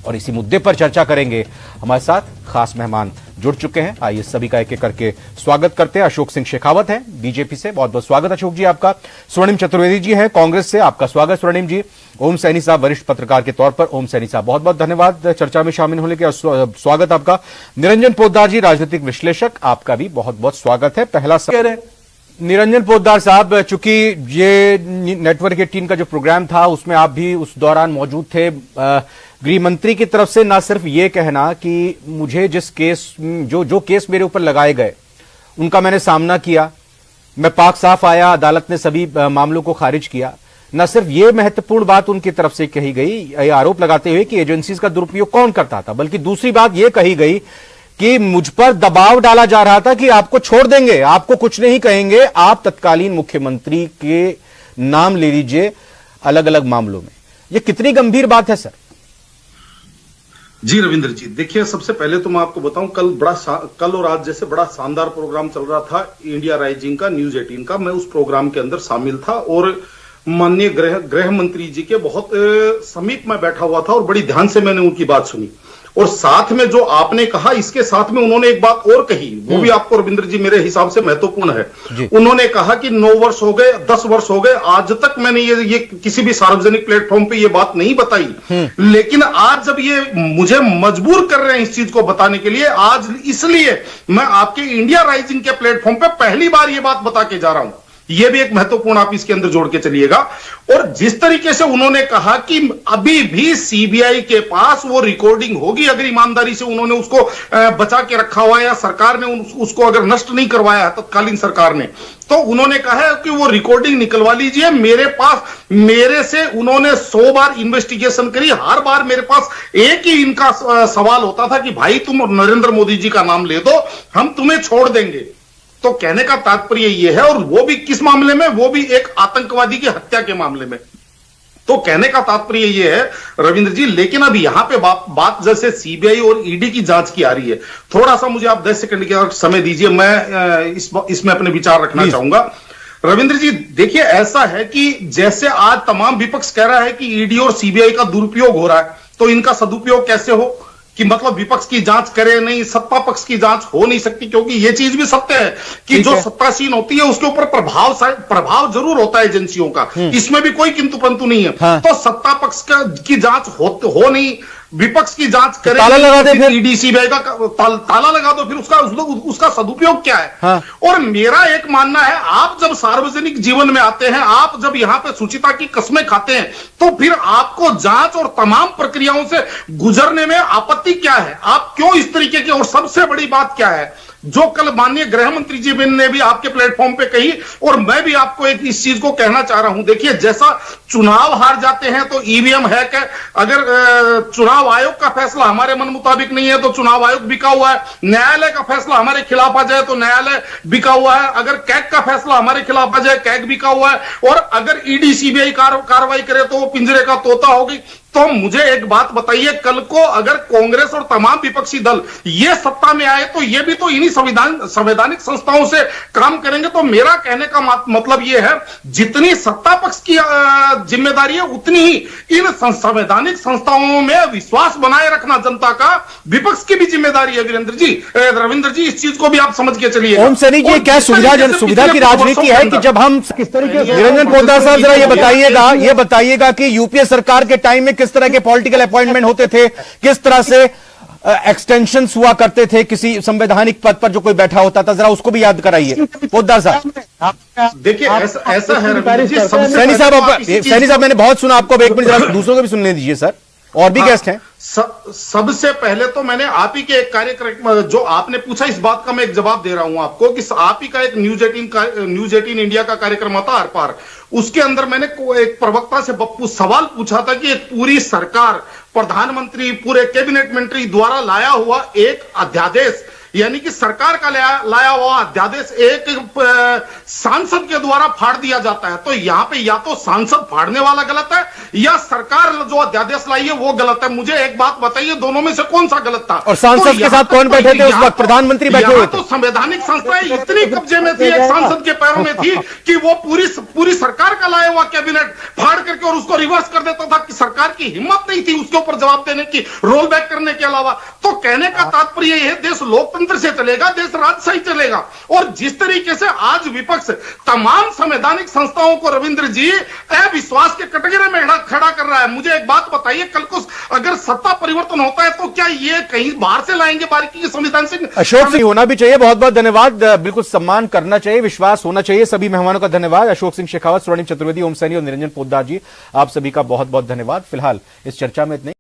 और इसी मुद्दे पर चर्चा करेंगे। हमारे साथ खास मेहमान जुड़ चुके हैं, आइए सभी का एक एक करके स्वागत करते हैं। अशोक सिंह शेखावत हैं बीजेपी से, बहुत बहुत स्वागत अशोक जी आपका। स्वर्णिम चतुर्वेदी जी हैं कांग्रेस से, आपका स्वागत स्वर्णिम जी। ओम सैनी साहब वरिष्ठ पत्रकार के तौर पर, ओम सैनी साहब बहुत बहुत धन्यवाद चर्चा में शामिल होने के, स्वागत आपका। निरंजन पोद्दार जी राजनीतिक विश्लेषक, आपका भी बहुत बहुत स्वागत है। पहला निरंजन पोद्दार साहब, चूंकि ये नेटवर्क 18 का जो प्रोग्राम था उसमें आप भी उस दौरान मौजूद थे, गृह मंत्री की तरफ से ना सिर्फ ये कहना कि मुझे जिस केस जो केस मेरे ऊपर लगाए गए उनका मैंने सामना किया, मैं पाक साफ आया, अदालत ने सभी मामलों को खारिज किया, न सिर्फ ये महत्वपूर्ण बात उनकी तरफ से कही गई आरोप लगाते हुए कि एजेंसीज का दुरुपयोग कौन करता था, बल्कि दूसरी बात यह कही गई कि मुझ पर दबाव डाला जा रहा था कि आपको छोड़ देंगे, आपको कुछ नहीं कहेंगे, आप तत्कालीन मुख्यमंत्री के नाम ले लीजिए अलग अलग मामलों में। यह कितनी गंभीर बात है सर? जी रविंद्र जी, देखिए सबसे पहले तो मैं आपको बताऊं, कल और आज जैसे बड़ा शानदार प्रोग्राम चल रहा था इंडिया राइजिंग का, न्यूज 18 का। मैं उस प्रोग्राम के अंदर शामिल था और माननीय गृह मंत्री जी के बहुत समीप में बैठा हुआ था और बड़ी ध्यान से मैंने उनकी बात सुनी। और साथ में जो आपने कहा, इसके साथ में उन्होंने एक बात और कही, वो भी आपको रविंद्र जी मेरे हिसाब से महत्वपूर्ण है। उन्होंने कहा कि 9 वर्ष हो गए, 10 वर्ष हो गए, आज तक मैंने ये किसी भी सार्वजनिक प्लेटफॉर्म पे ये बात नहीं बताई, लेकिन आज जब ये मुझे मजबूर कर रहे हैं इस चीज को बताने के लिए, आज इसलिए मैं आपके इंडिया राइजिंग के प्लेटफॉर्म पे पहली बार ये बात बता के जा रहा हूं। ये भी एक महत्वपूर्ण आप इसके अंदर जोड़ के चलिएगा। और जिस तरीके से उन्होंने कहा कि अभी भी सीबीआई के पास वो रिकॉर्डिंग होगी, अगर ईमानदारी से उन्होंने उसको बचा के रखा हुआ है या सरकार ने उसको अगर नष्ट नहीं करवाया है तत्कालीन सरकार ने, तो उन्होंने कहा है कि वो रिकॉर्डिंग निकलवा लीजिए मेरे पास। मेरे से उन्होंने 100 बार इन्वेस्टिगेशन करी, हर बार मेरे पास एक ही इनका सवाल होता था कि भाई तुम नरेंद्र मोदी जी का नाम ले दो, हम तुम्हें छोड़ देंगे। तो कहने का तात्पर्य यह है, और वो भी किस मामले में, वो भी एक आतंकवादी की हत्या के मामले में। तो कहने का तात्पर्य यह है रविंद्र जी, लेकिन अब यहां पे बात जैसे सीबीआई और ईडी की जांच की आ रही है, थोड़ा सा मुझे आप 10 सेकंड का समय दीजिए, मैं इसमें अपने विचार रखना चाहूंगा। रविंद्र जी देखिए, ऐसा है कि जैसे आज तमाम विपक्ष कह रहा है कि ईडी और सीबीआई का दुरुपयोग हो रहा है, तो इनका सदुपयोग कैसे हो कि मतलब विपक्ष की जांच करे नहीं, सत्ता पक्ष की जांच हो नहीं सकती, क्योंकि यह चीज भी सत्य है कि जो सत्तासीन होती है उसके ऊपर प्रभाव जरूर होता है एजेंसियों का, इसमें भी कोई किंतु परंतु नहीं है। हाँ। तो सत्ता पक्ष की जांच हो नहीं, विपक्ष की जांच करे, ताला लगा दे, फिर ईडी सीबीआई का ताला लगा दो, फिर उसका सदुपयोग क्या है? हाँ। और मेरा एक मानना है, आप जब सार्वजनिक जीवन में आते हैं, आप जब यहां पे शुचिता की कस्में खाते हैं, तो फिर आपको जांच और तमाम प्रक्रियाओं से गुजरने में आपत्ति क्या है? आप क्यों इस तरीके की? और सबसे बड़ी बात क्या है जो कल माननीय गृह मंत्री जी ने भी आपके प्लेटफॉर्म पे कही, और मैं भी आपको एक इस चीज को कहना चाह रहा हूं। देखिए, जैसा चुनाव हार जाते हैं तो ईवीएम हैक है, अगर चुनाव आयोग का फैसला हमारे मन मुताबिक नहीं है तो चुनाव आयोग बिका हुआ है, न्यायालय का फैसला हमारे खिलाफ आ जाए तो न्यायालय बिका हुआ है, अगर कैग का फैसला हमारे खिलाफ आ जाए कैग बिका हुआ है, और अगर ईडी सीबीआई कार्रवाई करे तो वो पिंजरे का तोता होगी। तो मुझे एक बात बताइए, कल को अगर कांग्रेस और तमाम विपक्षी दल ये सत्ता में आए तो ये भी तो इन्हीं संवैधानिक संस्थाओं से काम करेंगे। तो मेरा कहने का मतलब ये है, जितनी सत्ता पक्ष की जिम्मेदारी है उतनी ही इन संवैधानिक संस्थाओं में विश्वास बनाए रखना जनता का विपक्ष की भी जिम्मेदारी है। वीरेंद्र जी, रविंद्र जी, इस चीज को भी आप समझ के चलिए। ओम सैनी जी, क्या सुविधा की राजनीति है कि जब हम किस तरीके से, निरंजन पोद्दार साहब जरा ये बताइएगा कि यूपीए सरकार के टाइम में किस तरह के पॉलिटिकल अपॉइंटमेंट होते थे, किस तरह से एक्सटेंशन हुआ करते थे किसी संवैधानिक पद पर जो कोई बैठा होता था, जरा उसको भी याद कराइए पोद्दार साहब। देखिए ऐसा है सैनी साहब, मैंने बहुत सुना आपको, एक मिनट जरा दूसरों को भी सुनने दीजिए सर, और भी गेस्ट हैं। सबसे पहले तो मैंने आप ही के एक कार्यक्रम जो आपने पूछा, इस बात का मैं एक जवाब दे रहा हूं आपको कि आप ही का एक न्यूज 18 इंडिया का कार्यक्रम आता आर पार, उसके अंदर मैंने एक प्रवक्ता से सवाल पूछा था कि एक पूरी सरकार, प्रधानमंत्री, पूरे कैबिनेट मंत्री द्वारा लाया हुआ एक अध्यादेश यानी कि सरकार का लाया हुआ अध्यादेश एक सांसद के द्वारा फाड़ दिया जाता है। तो यहां पे या तो सांसद फाड़ने वाला गलत है या सरकार जो अध्यादेश लाई है वो गलत है। मुझे एक बात बताइए, दोनों में से कौन सा गलत था? और सांसद के साथ कौन बैठे थे उस वक्त? प्रधानमंत्री बैठे हुए थे। तो संवैधानिक संस्थाएं इतनी कब्जे में थी, एक सांसद के पैरों में थी कि वो पूरी सरकार का लाया हुआ कैबिनेट फाड़ करके और उसको रिवर्स कर देता था कि सरकार की हिम्मत नहीं थी उसके ऊपर जवाब देने की, रोल बैक करने के अलावा। तो कहने का तात्पर्य यह है, देश लोकतंत्र से चलेगा, देश राजशाही चलेगा। और जिस तरीके से आज विपक्ष तमाम संवैधानिक संस्थाओं को रविंद्र जी अविश्वास के कटघरे में खड़ा कर रहा है, मुझे एक बात बताइए, कल को अगर सत्ता परिवर्तन होता है तो क्या ये कहीं बाहर से लाएंगे बारीकी के संविधान से? अशोक सिंह होना भी चाहिए। बहुत बहुत धन्यवाद। बिल्कुल सम्मान करना चाहिए, विश्वास होना चाहिए। सभी मेहमानों का धन्यवाद। अशोक सिंह शेखावत, स्वर्णिम चतुर्वेदी, ओम सैनी और निरंजन पोद्दार जी, आप सभी का बहुत बहुत धन्यवाद। फिलहाल इस चर्चा में इतने।